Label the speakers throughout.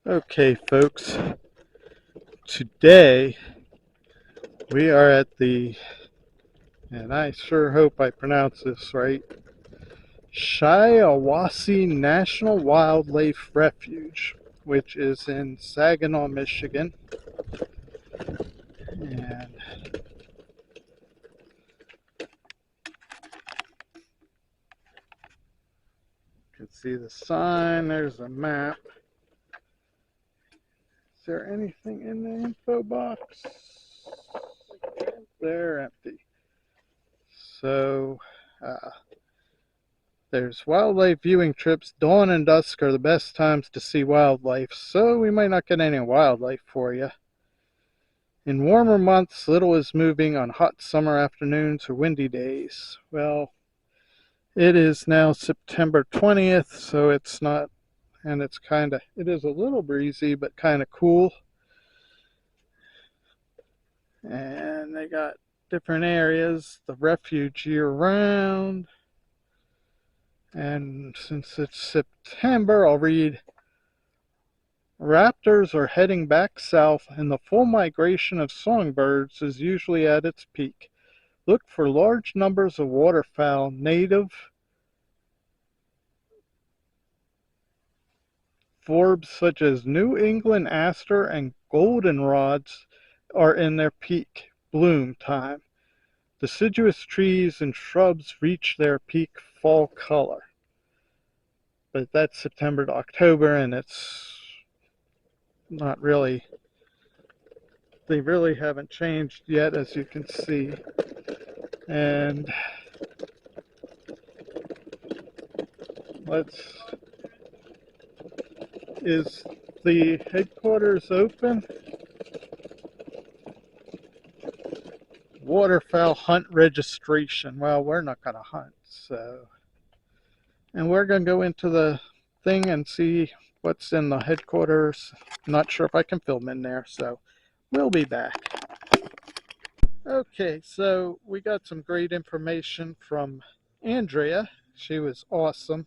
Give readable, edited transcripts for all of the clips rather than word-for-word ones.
Speaker 1: Okay, folks, today we are at the, and I sure hope I pronounce this right, Shiawassee National Wildlife Refuge, which is in Saginaw, Michigan. And you can see the sign, there's a map. Is there anything in the info box? They're empty. So, uh, there's wildlife viewing trips. Dawn and dusk are the best times to see wildlife, so we might not get any wildlife for you. In warmer months, little is moving on hot summer afternoons or windy days. Well, it is now September 20th, so it's not, and it is a little breezy, but kind of cool. And they got different areas, the refuge year round. And since it's September, I'll read. Raptors are heading back south, and the full migration of songbirds is usually at its peak. Look for large numbers of waterfowl. Native forbs such as New England aster and goldenrods are in their peak bloom time. Deciduous trees and shrubs reach their peak fall color. But that's September to October, and it's not really, they really haven't changed yet, as you can see. And is the headquarters open? Waterfowl hunt registration. Well, we're not going to hunt, so. And we're going to go into the thing and see what's in the headquarters. Not sure if I can film in there, so we'll be back. Okay, so we got some great information from Andrea. She was awesome.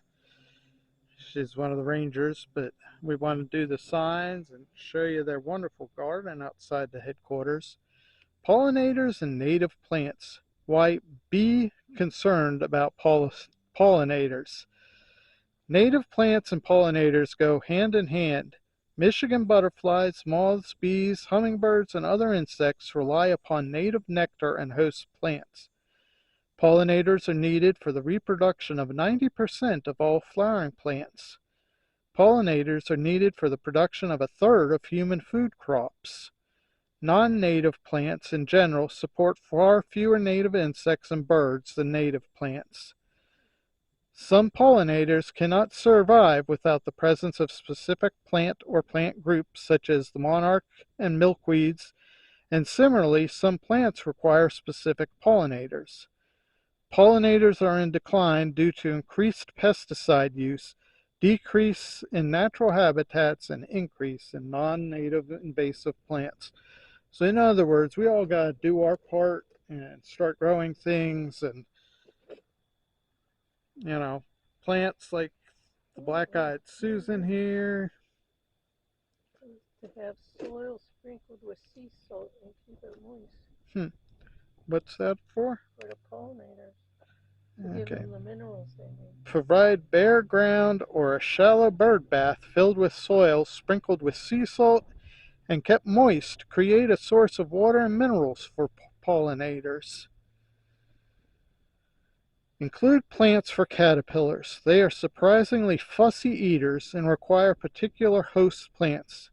Speaker 1: She's one of the rangers, but we want to do the signs and show you their wonderful garden outside the headquarters. Pollinators and native plants. Why be concerned about pollinators? Native plants and pollinators go hand in hand. Michigan butterflies, moths, bees, hummingbirds, and other insects rely upon native nectar and host plants. Pollinators are needed for the reproduction of 90% of all flowering plants. Pollinators are needed for the production of a third of human food crops. Non-native plants in general support far fewer native insects and birds than native plants. Some pollinators cannot survive without the presence of specific plant or plant groups such as the monarch and milkweeds, and similarly, some plants require specific pollinators. Pollinators are in decline due to increased pesticide use, decrease in natural habitats, and increase in non-native invasive plants. So in other words, we all got to do our part and start growing things, and plants like the black-eyed Susan here.
Speaker 2: To have soil sprinkled with sea salt and keep it moist.
Speaker 1: What's that for?
Speaker 2: For the pollinators. To give them the minerals they need.
Speaker 1: Provide bare ground or a shallow bird bath filled with soil sprinkled with sea salt and kept moist to create a source of water and minerals for pollinators. Include plants for caterpillars. They are surprisingly fussy eaters and require particular host plants.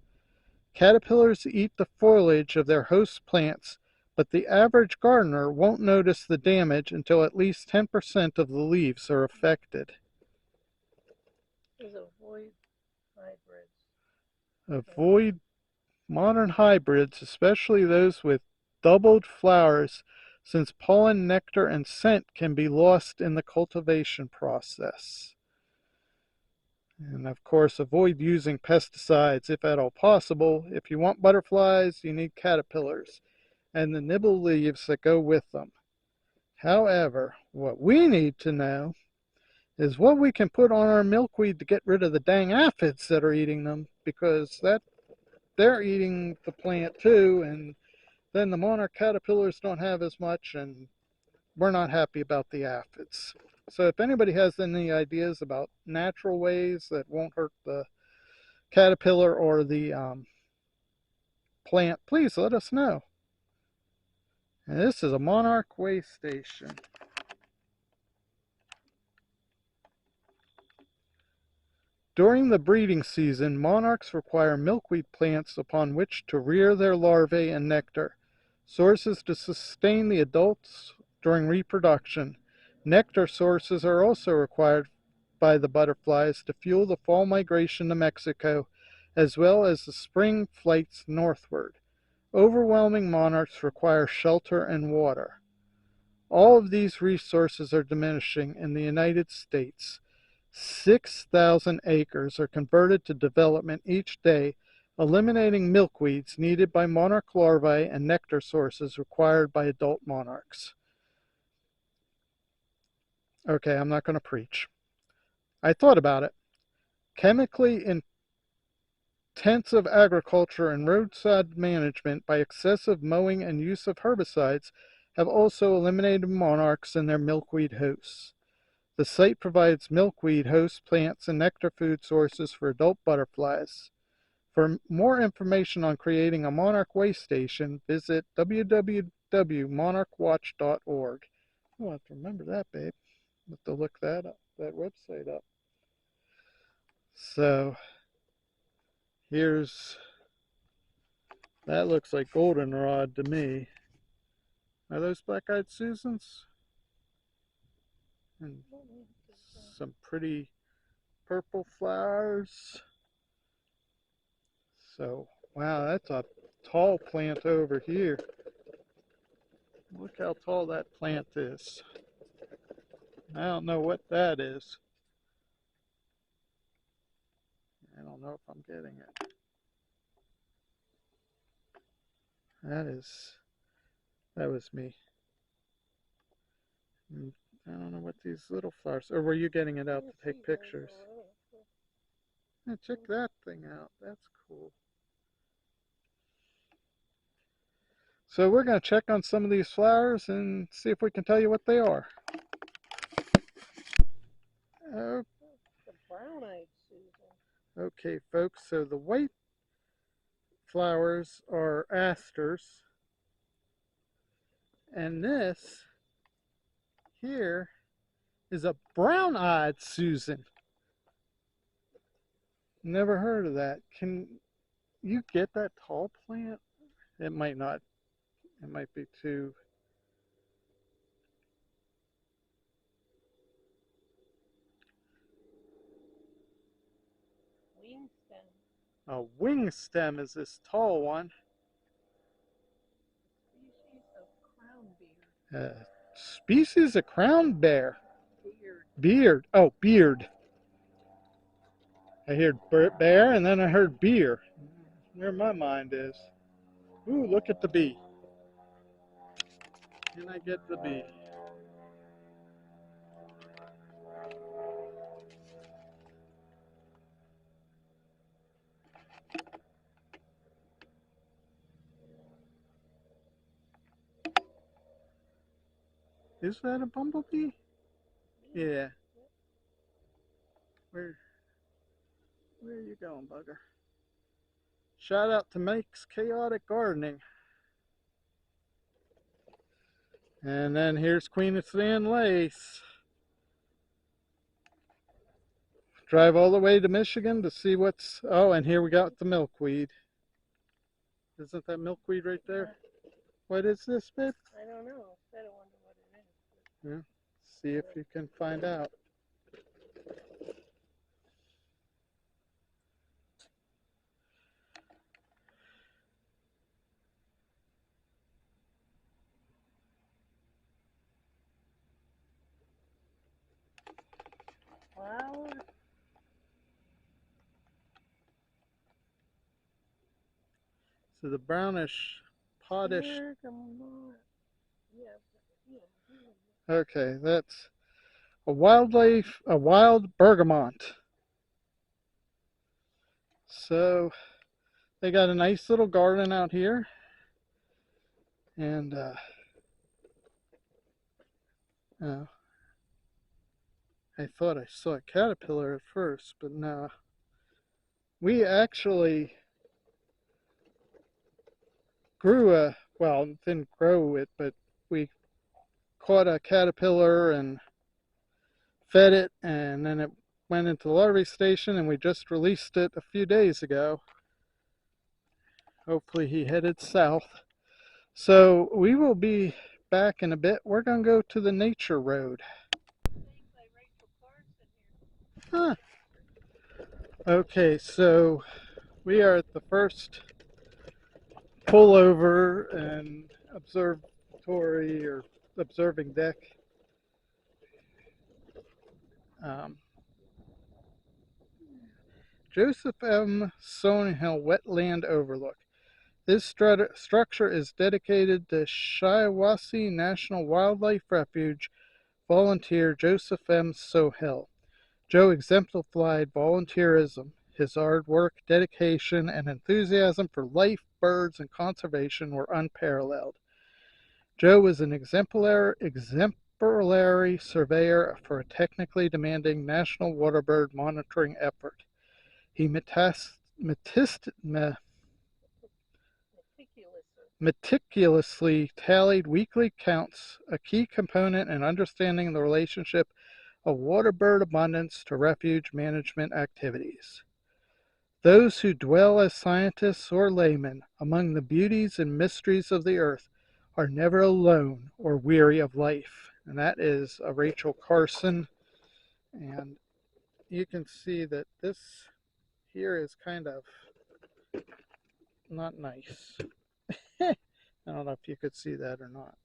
Speaker 1: Caterpillars eat the foliage of their host plants, but the average gardener won't notice the damage until at least 10% of the leaves are affected.
Speaker 2: Avoid hybrids.
Speaker 1: Avoid modern hybrids, especially those with doubled flowers, since pollen, nectar, and scent can be lost in the cultivation process. And of course, avoid using pesticides if at all possible. If you want butterflies, you need caterpillars and the nibble leaves that go with them. However, what we need to know is what we can put on our milkweed to get rid of the dang aphids that are eating them, because they're eating the plant too, and then the monarch caterpillars don't have as much, and we're not happy about the aphids. So if anybody has any ideas about natural ways that won't hurt the caterpillar or the plant, please let us know. And this is a monarch way station. During the breeding season, monarchs require milkweed plants upon which to rear their larvae and nectar, sources to sustain the adults during reproduction. Nectar sources are also required by the butterflies to fuel the fall migration to Mexico, as well as the spring flights northward. Overwhelming monarchs require shelter and water. All of these resources are diminishing in the United States. 6,000 acres are converted to development each day, eliminating milkweeds needed by monarch larvae and nectar sources required by adult monarchs. Okay, I'm not going to preach. I thought about it. Chemically intensive agriculture and roadside management by excessive mowing and use of herbicides have also eliminated monarchs and their milkweed hosts. The site provides milkweed host plants and nectar food sources for adult butterflies. For more information on creating a monarch way station, visit www.monarchwatch.org. I'll have to remember that, babe. I'll have to look that website up. So that looks like goldenrod to me. Are those black-eyed Susans? And some pretty purple flowers. So, wow, that's a tall plant over here. Look how tall that plant is. I don't know what that is. I don't know if I'm getting it. That was me. I don't know what these little flowers, or were you getting it out to take pictures? Yeah, check that thing out. That's cool. So we're going to check on some of these flowers and see if we can tell you what they are.
Speaker 2: The brown-eyed Susan.
Speaker 1: Okay, folks, so the white flowers are asters, and this here is a brown-eyed Susan. Never heard of that. Can you get that tall plant? It might not. It might be too.
Speaker 2: Wing stem.
Speaker 1: A wing stem is this tall one.
Speaker 2: Species of crown bear.
Speaker 1: Species of crown bear. Beard. Oh, beard. I heard bear and then I heard beer. Where my mind is. Ooh, look at the bee. Can I get the bee? Is that a bumblebee? Yeah. Where are you going, bugger? Shout out to Mike's Chaotic Gardening. And then here's Queen of Sand Lace. Drive all the way to Michigan to see what's... Oh, and here we got the milkweed. Isn't that milkweed right there? What is this, babe?
Speaker 2: I don't know. I don't wonder what it is.
Speaker 1: Yeah. See if you can find out.
Speaker 2: Flowers.
Speaker 1: So the brownish, pottish...
Speaker 2: Bergamot. Yeah.
Speaker 1: Okay, that's... a wild bergamot. So they got a nice little garden out here, and uh, I thought I saw a caterpillar at first, but no. We actually didn't grow it, but we caught a caterpillar and fed it, and then it went into the larvae station, and we just released it a few days ago. Hopefully he headed south. So we will be back in a bit. We're going to go to the nature road. Huh. Okay, so we are at the first pullover and observatory or observing deck. Joseph M. Stonehill Wetland Overlook. This structure is dedicated to Shiawassee National Wildlife Refuge volunteer Joseph M. Stonehill. Joe exemplified volunteerism. His hard work, dedication, and enthusiasm for life, birds, and conservation were unparalleled. Joe was an exemplary surveyor for a technically demanding national waterbird monitoring effort. He meticulously tallied weekly counts, a key component in understanding the relationship of waterbird abundance to refuge management activities. Those who dwell as scientists or laymen among the beauties and mysteries of the earth are never alone or weary of life. And that is Rachel Carson. And you can see that this here is kind of not nice. I don't know if you could see that or not.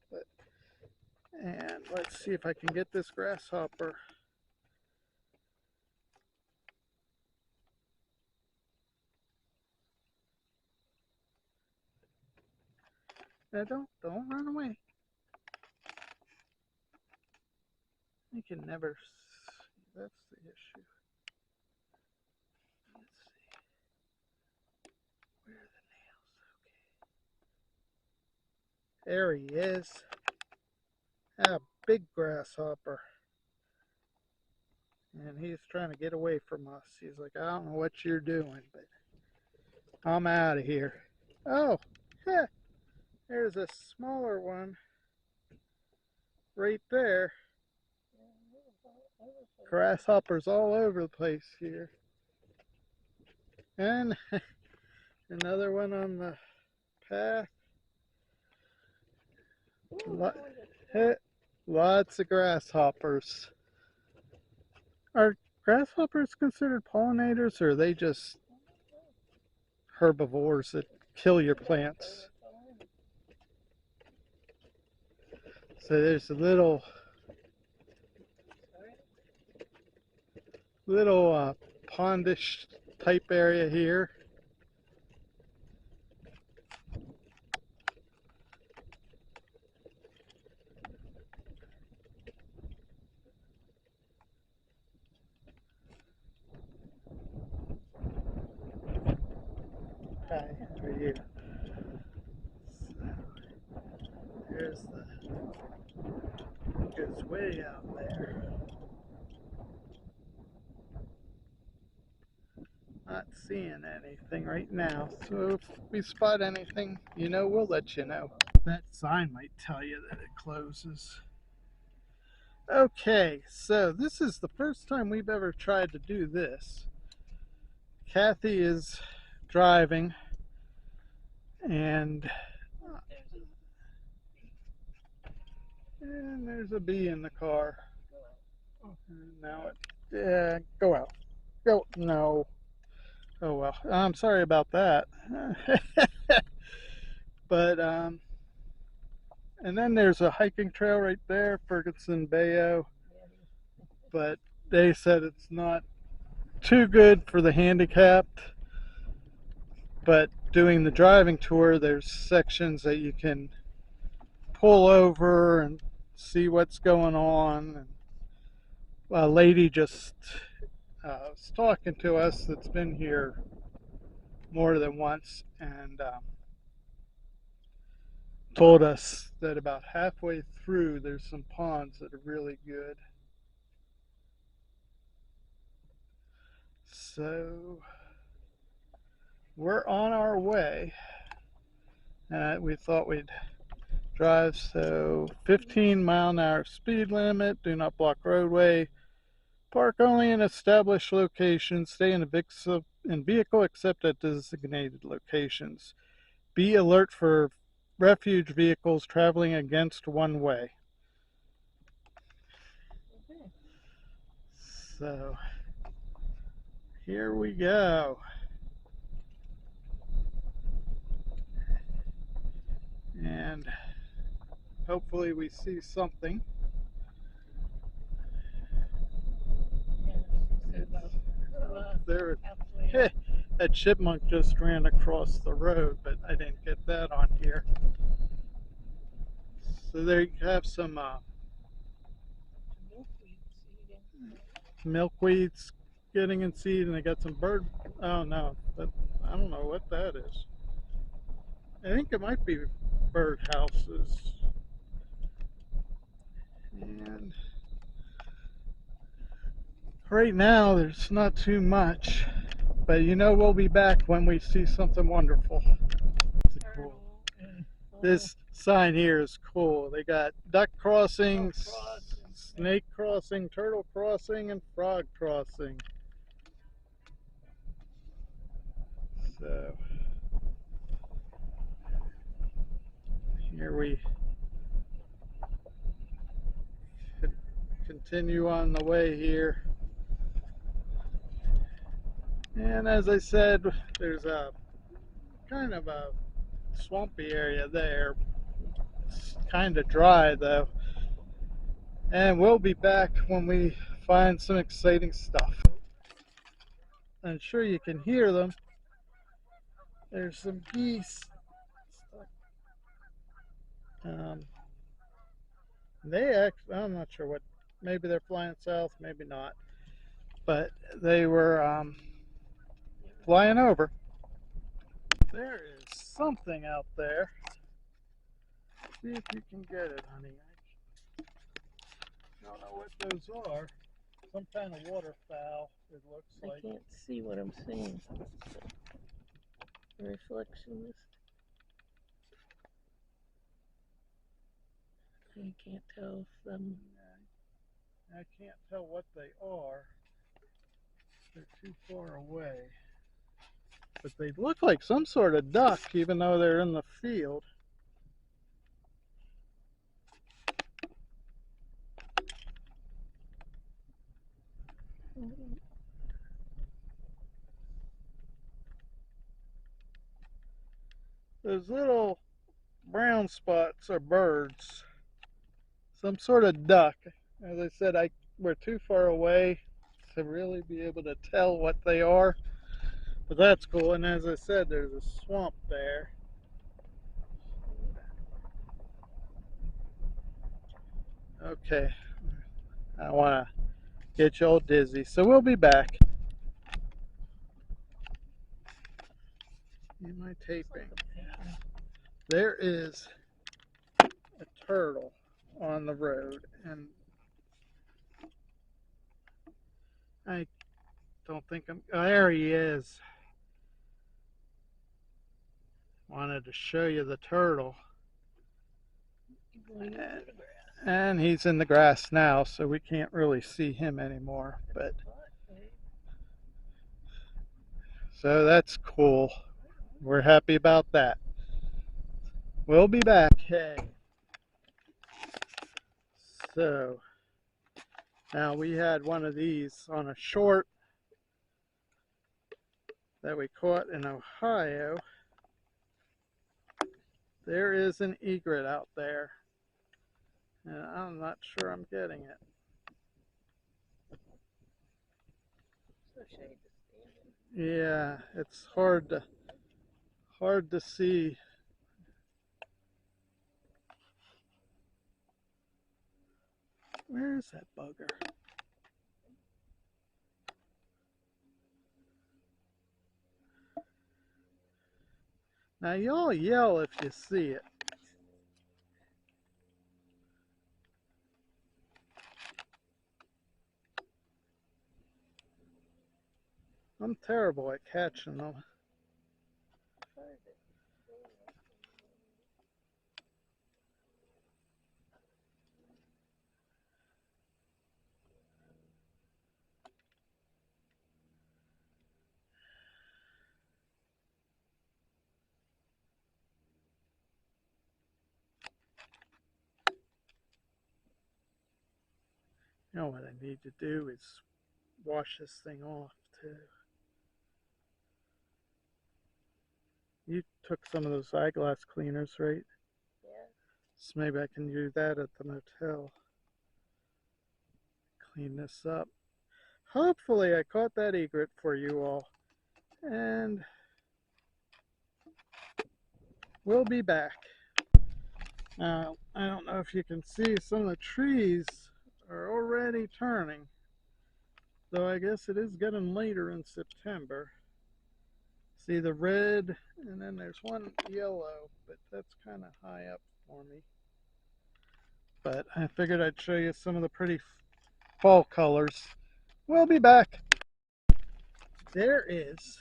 Speaker 1: And let's see if I can get this grasshopper. Now don't run away. You can never see. That's the issue. Let's see. Where are the nails? Okay. There he is. A big grasshopper. And he's trying to get away from us. He's like, I don't know what you're doing, but I'm out of here. Oh, yeah. There's a smaller one right there. Grasshoppers all over the place here. And another one on the path. Lots of grasshoppers. Are grasshoppers considered pollinators, or are they just herbivores that kill your plants? So there's a little pondish type area here. Hi, how are you? So, there's goes way out there. Not seeing anything right now, so if we spot anything, we'll let you know. That sign might tell you that it closes. Okay, so this is the first time we've ever tried to do this. Kathy is driving, and there's a bee in the car. Now go out. Go, no. Oh well, I'm sorry about that. But and then there's a hiking trail right there, Ferguson Bayou, but they said it's not too good for the handicapped. But doing the driving tour, there's sections that you can pull over and see what's going on. And a lady just was talking to us that's been here more than once, and told us that about halfway through there's some ponds that are really good. So we're on our way. We thought we'd drive, so 15-mile-an-hour speed limit, do not block roadway, park only in established locations, stay in vehicle except at designated locations. Be alert for refuge vehicles traveling against one way.
Speaker 2: Okay.
Speaker 1: So here we go. And hopefully we see something.
Speaker 2: Yeah, she said about
Speaker 1: There,
Speaker 2: halfway up.
Speaker 1: that chipmunk just ran across the road, but I didn't get that on here. So there you have some
Speaker 2: Milkweed seeding.
Speaker 1: milkweeds getting in seed, and they got some bird. Oh no, I don't know what that is. I think it might be bird houses. And right now there's not too much, but you know we'll be back when we see something wonderful. It's cool. This sign here is cool. They got duck crossing, snake crossing, turtle crossing, and frog crossing. So here we continue on the way here. And as I said, there's a kind of a swampy area there. It's kind of dry though. And we'll be back when we find some exciting stuff. I'm sure you can hear them. There's some geese. Um, I'm not sure what, maybe they're flying south, maybe not. But they were flying over. There is something out there. See if you can get it, honey. I don't know what those are. Some kind of waterfowl, it looks
Speaker 2: I
Speaker 1: like.
Speaker 2: can't see what I'm seeing. The reflection is. I can't tell if them.
Speaker 1: I can't tell what they are. They're too far away. But they look like some sort of duck, even though they're in the field. Those little brown spots are birds. Some sort of duck. As I said, we're too far away to really be able to tell what they are. But that's cool. And as I said, there's a swamp there. Okay. I don't want to get you all dizzy. So we'll be back. In my taping, there is a turtle on the road, and I don't think oh, there he is. Wanted to show you the turtle. And he's in the grass now, so we can't really see him anymore. But so that's cool. We're happy about that. We'll be back. Hey. So now we had one of these on a short that we caught in Ohio. There is an egret out there, and I'm not sure I'm getting it. Yeah, it's hard to see. Where is that bugger? Now y'all yell if you see it. I'm terrible at catching them. You know what I need to do is wash this thing off too. You took some of those eyeglass cleaners, right?
Speaker 2: Yeah.
Speaker 1: So maybe I can do that at the motel. Clean this up. Hopefully I caught that egret for you all. And we'll be back. Now, I don't know if you can see, some of the trees are already turning. Though I guess it is getting later in September. See the red, and then there's one yellow, but that's kind of high up for me. But I figured I'd show you some of the pretty fall colors. We'll be back. There is,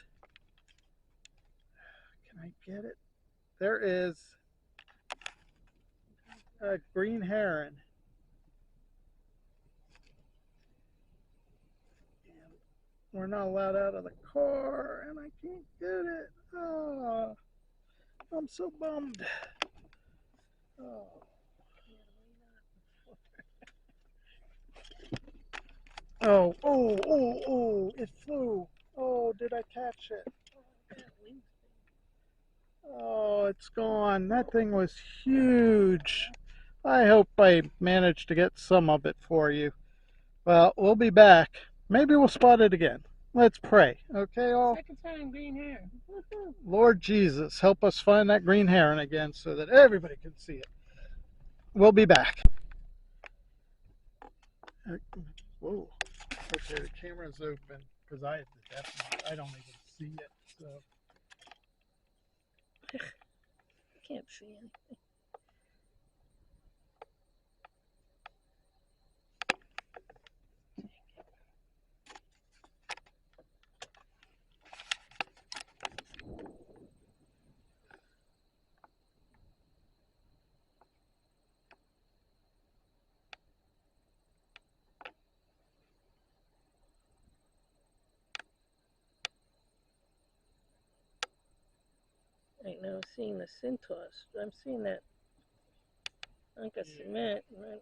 Speaker 1: can I get it? There is a green heron. And we're not allowed out of the car, and I can't get it. Oh, I'm so bummed. Oh. Oh, oh, oh, oh, it flew. Oh, did I catch it? Oh, it's gone. That thing was huge. I hope I managed to get some of it for you. Well, we'll be back. Maybe we'll spot it again. Let's pray. Okay, all?
Speaker 2: Second time green heron.
Speaker 1: Lord Jesus, help us find that green heron again so that everybody can see it. We'll be back. Whoa. Okay, the camera's open because I don't even see it. So
Speaker 2: Can't see anything. Right now I'm seeing the centaurs. I'm seeing that hunk of cement, and I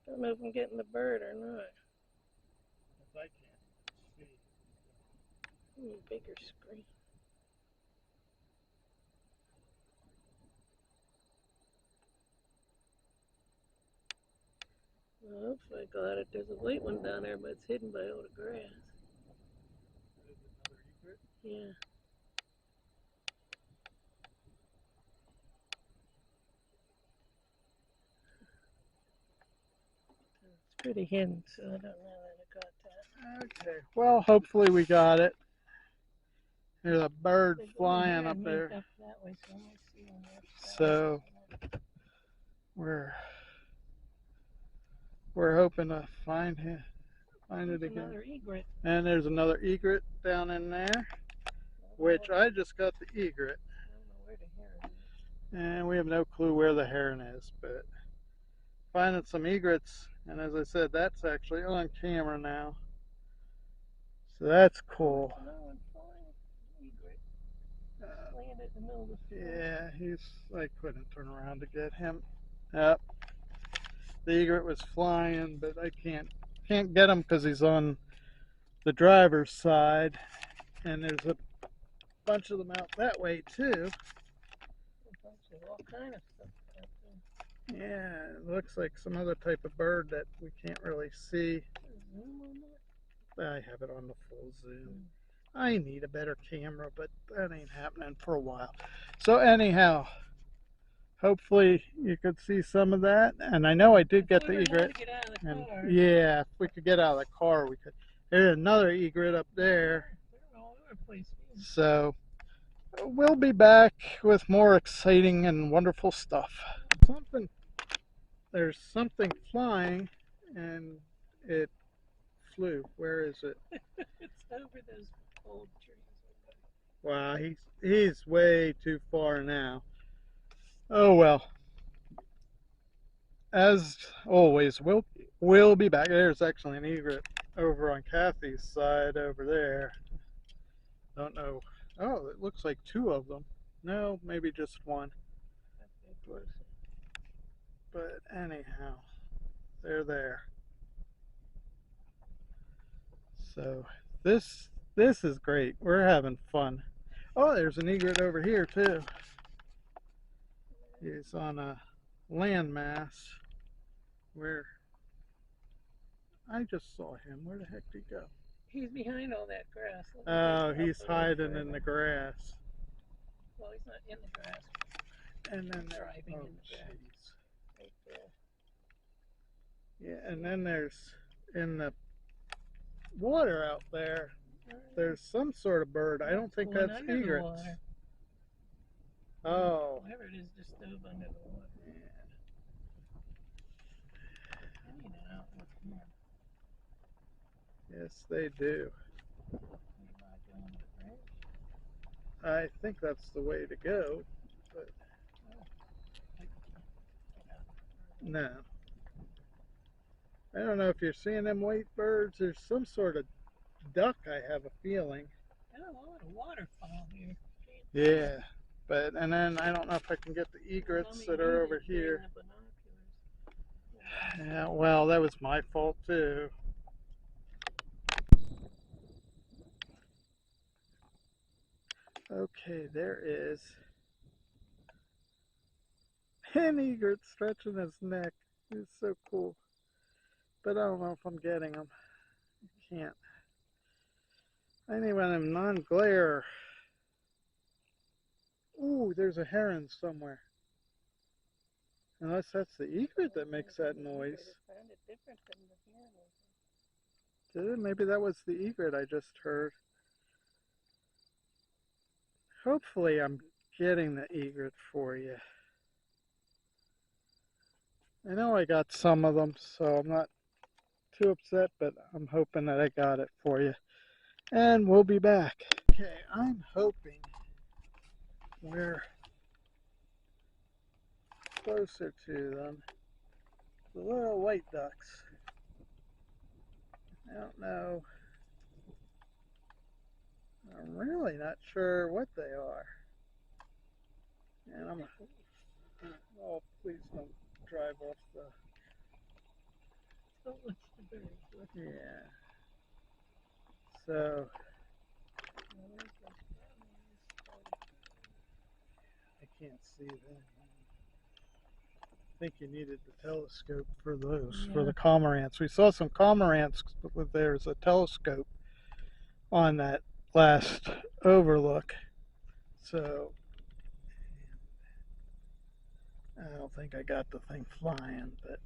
Speaker 2: don't know if I'm getting the bird or not.
Speaker 1: I can't see.
Speaker 2: Bigger screen. Well, looks like there's a white one down there, but it's hidden by all the grass. Yeah. It's pretty hidden, so I don't know that I got that.
Speaker 1: Okay, well, hopefully we got it. There's a bird flying up there.
Speaker 2: Up that way, so I might see on there.
Speaker 1: So we're hoping to find it again.
Speaker 2: Another egret.
Speaker 1: And there's another egret down in there, which I just got the egret.
Speaker 2: I don't know where the heron is.
Speaker 1: And we have no clue where the heron is, but finding some egrets, and as I said, that's actually on camera now. So that's cool.
Speaker 2: Landed in the middle of the field.
Speaker 1: Yeah, I couldn't turn around to get him. Yep. The egret was flying, but I can't get him because he's on the driver's side, and there's a bunch of them out that way too.
Speaker 2: A bunch of all kind of stuff out there.
Speaker 1: Yeah, it looks like some other type of bird that we can't really see.
Speaker 2: Zoom on that?
Speaker 1: I have it on the full zoom. I need a better camera, but that ain't happening for a while. So anyhow, hopefully you could see some of that. And I know I did get the egret. And yeah, if we could get out of the car, we could. There's another egret up there.
Speaker 2: They're all over the place.
Speaker 1: So we'll be back with more exciting and wonderful stuff. Something, there's something flying, and it flew. Where is it?
Speaker 2: It's over those old trees.
Speaker 1: Wow, he's way too far now. Oh well. As always, we'll be back. There's actually an egret over on Kathy's side over there. Don't know. Oh, it looks like two of them. No, maybe just one. But anyhow, they're there. So this is great. We're having fun. Oh, there's an egret over here too. He's on a landmass where I just saw him. Where the heck did he go?
Speaker 2: He's behind all that grass.
Speaker 1: Oh, he's hiding in the grass.
Speaker 2: Well, he's not in the grass.
Speaker 1: And then
Speaker 2: driving
Speaker 1: oh,
Speaker 2: in the grass. Right there.
Speaker 1: Yeah, and then there's in the water out there. There's some sort of bird. I don't think that's egrets. Oh.
Speaker 2: Whatever it is, just dove under the water.
Speaker 1: Yeah. Yes, they do. I think that's the way to go, but no. I don't know if you're seeing them white birds. There's some sort of duck, I have a feeling.
Speaker 2: Got a lot of waterfowl here.
Speaker 1: Yeah, but and then I don't know if I can get the egrets that are over here. Yeah, well, that was my fault too. Okay, there is an egret stretching his neck. He's so cool. But I don't know if I'm getting him. I can't. I need one of them non-glare. Ooh, there's a heron somewhere. Unless that's the egret that makes that noise. Did it? Maybe that was the egret I just heard. Hopefully I'm getting the egret for you. I know I got some of them, so I'm not too upset, but I'm hoping that I got it for you. And we'll be back. Okay, I'm hoping we're closer to them. The little white ducks. I don't know. I'm really not sure what they are. And I'm, oh, please don't drive off the, yeah. So, I can't see them. I think you needed the telescope for those, for the cormorants. We saw some cormorants, but there's a telescope on that last overlook. So, I don't think I got the thing flying, but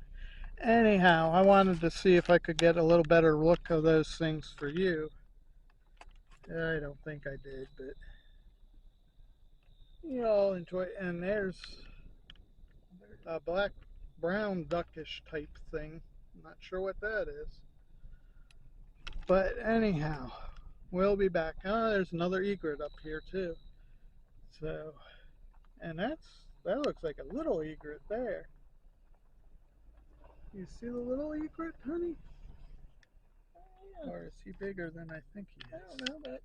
Speaker 1: anyhow, I wanted to see if I could get a little better look of those things for you. I don't think I did, but you all enjoy it. And there's a black brown duckish type thing. I'm not sure what that is. But anyhow, we'll be back. Oh, there's another egret up here too. So, and that looks like a little egret there. You see the little egret, honey? Yeah. Or is he bigger than I think he is?
Speaker 2: I don't know, but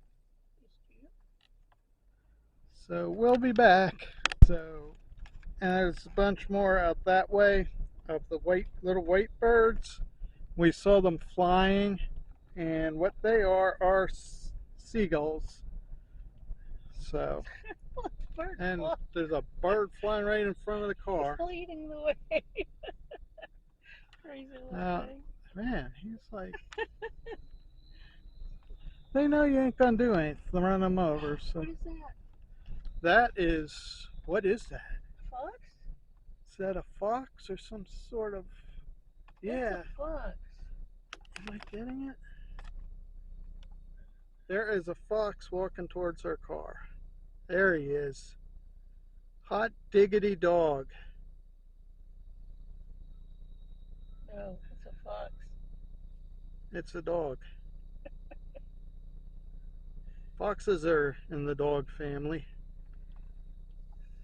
Speaker 1: so we'll be back. So, and there's a bunch more out that way of the little white birds. We saw them flying, and what they are seagulls. So, and there's a bird flying right in front of the car.
Speaker 2: He's leading the way. Crazy little thing.
Speaker 1: Man, he's like, they know you ain't gonna do anything to run them over. So
Speaker 2: what is that?
Speaker 1: That is, what is that?
Speaker 2: Fox?
Speaker 1: Is that a fox or some sort of, yeah.
Speaker 2: That's a fox.
Speaker 1: Am I getting it? There is a fox walking towards our car. There he is. Hot diggity dog.
Speaker 2: No, it's a fox.
Speaker 1: It's a dog. Foxes are in the dog family.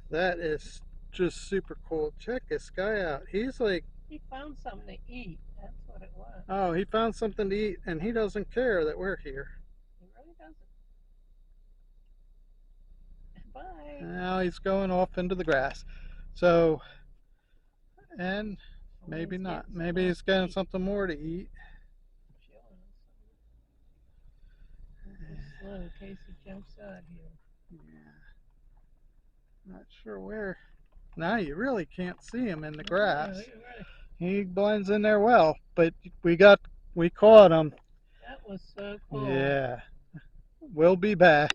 Speaker 1: That is just super cool. Check this guy out. He's like,
Speaker 2: He found something to eat. That's what it was.
Speaker 1: oh, he found something to eat and he doesn't care that we're here.
Speaker 2: He really doesn't. Bye.
Speaker 1: Now he's going off into the grass. So, and maybe not. Maybe he's getting something more to eat.
Speaker 2: Slow in case he jumps out here.
Speaker 1: Yeah. Not sure where. Now you really can't see him in the grass.
Speaker 2: Right.
Speaker 1: He blends in there well, but we caught him.
Speaker 2: That was so cool.
Speaker 1: Yeah. We'll be back.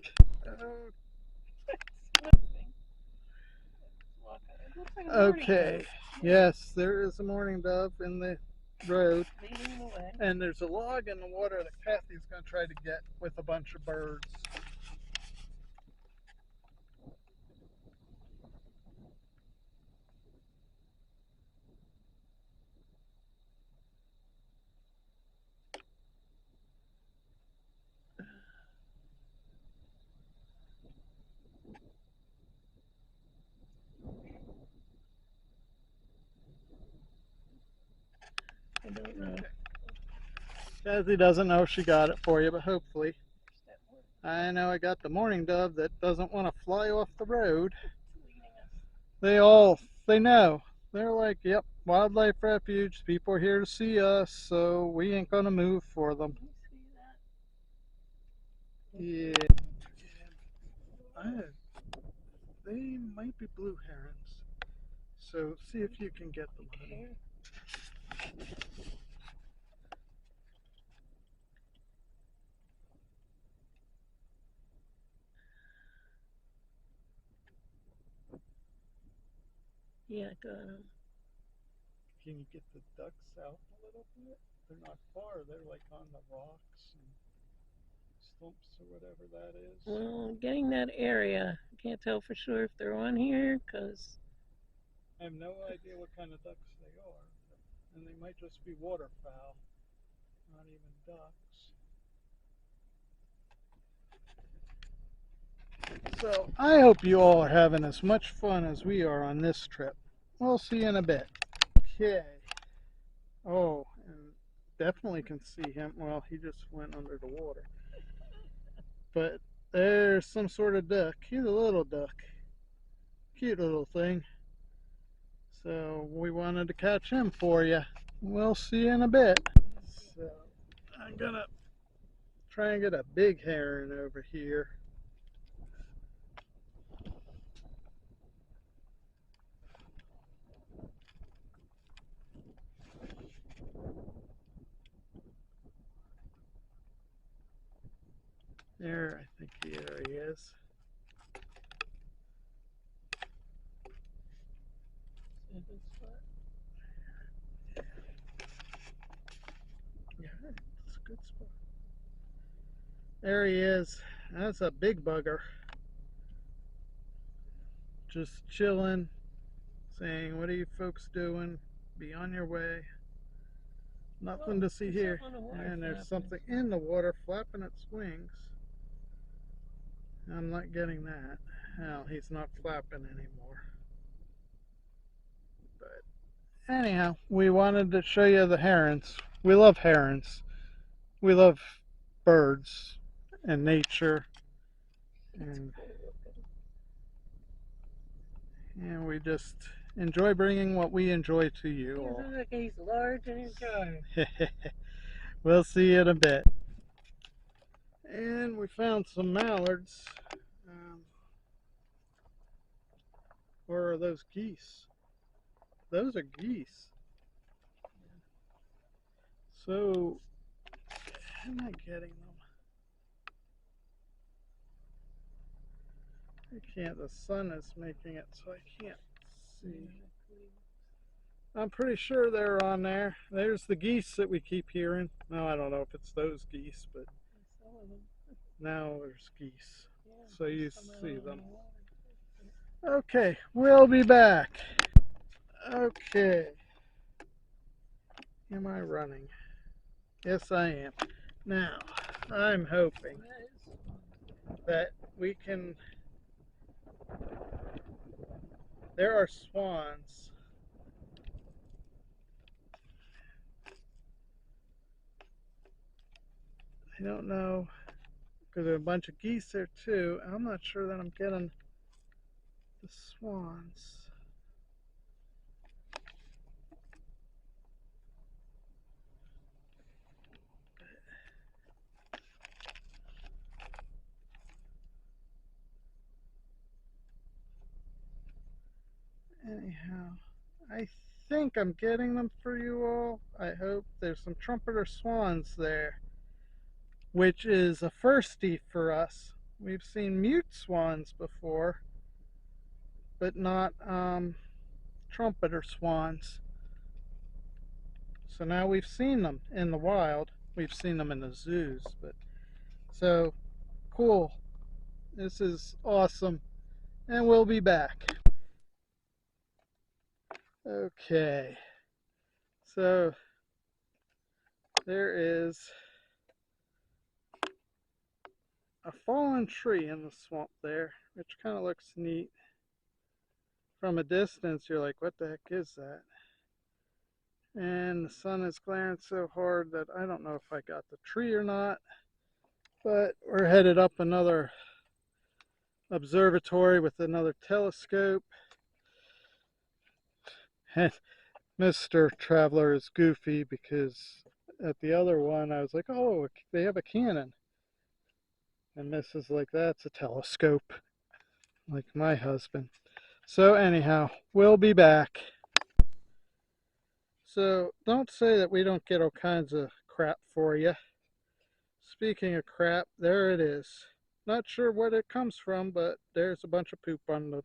Speaker 1: Okay. Yes, there is a mourning dove in the road.
Speaker 2: Leading the way.
Speaker 1: And there's a log in the water that Kathy's going to try to get with a bunch of birds.
Speaker 2: I don't know.
Speaker 1: Kathy doesn't know if she got it for you, but hopefully. I know I got the mourning dove that doesn't want to fly off the road. They know. They're like, yep, wildlife refuge. People are here to see us, so we ain't gonna move for them. Yeah. They might be blue herons. So see if you can get them.
Speaker 2: Yeah, I got him.
Speaker 1: Can you get the ducks out a little bit? They're not far. They're like on the rocks and stumps or whatever that is.
Speaker 2: Well, getting that area. I can't tell for sure if they're on here because
Speaker 1: I have no idea what kind of ducks they are. And they might just be waterfowl, not even ducks. So I hope you all are having as much fun as we are on this trip. We'll see you in a bit. Okay. Oh, and definitely can see him. Well, he just went under the water. But there's some sort of duck. He's a little duck. Cute little thing. So we wanted to catch him for you. We'll see you in a bit. So I'm gonna try and get a big heron over here. There, I think there he is. Yeah, it's a good spot. There he is. That's a big bugger. Just chilling, saying, what are you folks doing? Be on your way. Nothing to see here. And there's something in the water flapping its wings. I'm not getting that. Hell, he's not flapping anymore. But anyhow, we wanted to show you the herons. We love herons. We love birds and nature. And we just enjoy bringing what we enjoy to you all.
Speaker 2: He's large and enjoy.
Speaker 1: We'll see you in a bit. And we found some mallards. Or are those geese? Those are geese. So, how am I getting them? I can't, the sun is making it so I can't see. I'm pretty sure they're on there. There's the geese that we keep hearing. No, I don't know if it's those geese, but now there's geese.
Speaker 2: Yeah,
Speaker 1: so you see them. Okay, we'll be back. Okay, am I running? Yes, I am. Now, I'm hoping that we can. There are swans. I don't know, because there are a bunch of geese there too. I'm not sure that I'm getting the swans. Anyhow, I think I'm getting them for you all. I hope there's some trumpeter swans there, which is a firstie for us. We've seen mute swans before, but not trumpeter swans. So now we've seen them in the wild. We've seen them in the zoos, but so cool. This is awesome, and we'll be back. Okay, so there is a fallen tree in the swamp there, which kind of looks neat. From a distance, you're like, what the heck is that? And the sun is glaring so hard that I don't know if I got the tree or not, but we're headed up another observatory with another telescope. And Mr. Traveler is goofy because at the other one I was like, oh, they have a cannon. And Miss is like, that's a telescope, like my husband. So anyhow, we'll be back. So don't say that we don't get all kinds of crap for you. Speaking of crap, there it is. Not sure what it comes from, but there's a bunch of poop on the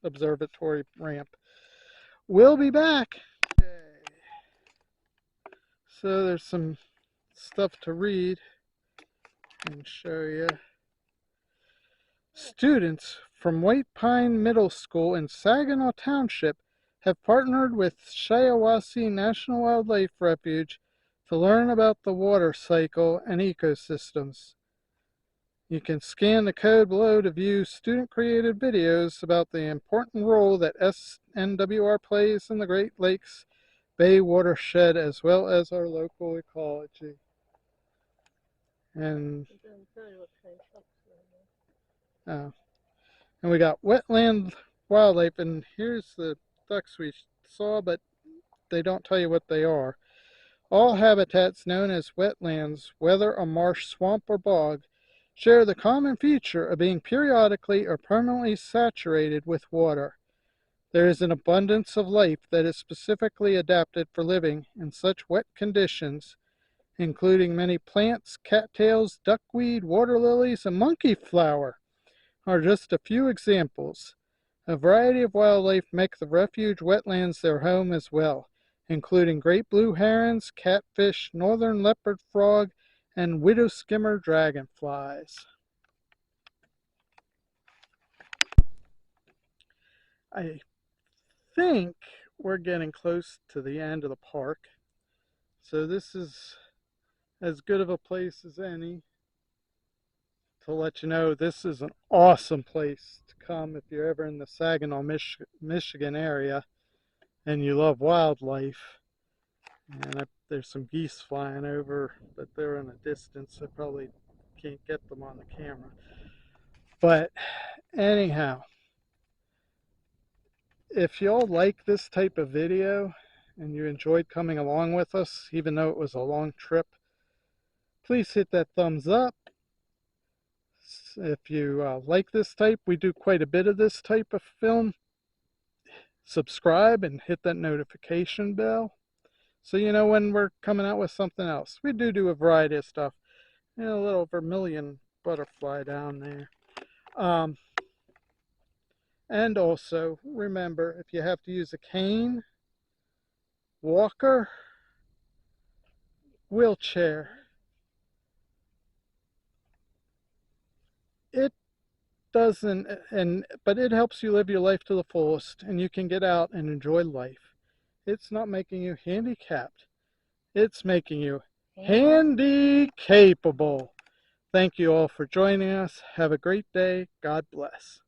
Speaker 1: observatory ramp. We'll be back. Okay. So there's some stuff to read and show you. Students from White Pine Middle School in Saginaw Township have partnered with Shiawassee National Wildlife Refuge to learn about the water cycle and ecosystems. You can scan the code below to view student-created videos about the important role that SNWR plays in the Great Lakes Bay watershed as well as our local ecology. And and we got wetland wildlife, and here's the ducks we saw, but they don't tell you what they are. All habitats known as wetlands, whether a marsh, swamp, or bog, share the common feature of being periodically or permanently saturated with water. There is an abundance of life that is specifically adapted for living in such wet conditions, including many plants, cattails, duckweed, water lilies, and monkey flower are just a few examples. A variety of wildlife make the refuge wetlands their home as well, including great blue herons, catfish, northern leopard frog, and widow skimmer dragonflies. I think we're getting close to the end of the park, so this is as good of a place as any to let you know this is an awesome place to come if you're ever in the Saginaw, Michigan area and you love wildlife. And there's some geese flying over, but they're in a distance, so I probably can't get them on the camera. But anyhow, if y'all like this type of video and you enjoyed coming along with us, even though it was a long trip, please hit that thumbs up. If you like this type, we do quite a bit of this type of film. Subscribe and hit that notification bell so you know when we're coming out with something else. We do a variety of stuff. You know, a little vermilion butterfly down there. And also, remember, if you have to use a cane, walker, wheelchair, it doesn't, but it helps you live your life to the fullest, and you can get out and enjoy life. It's not making you handicapped. It's making you handy capable. Thank you all for joining us. Have a great day. God bless.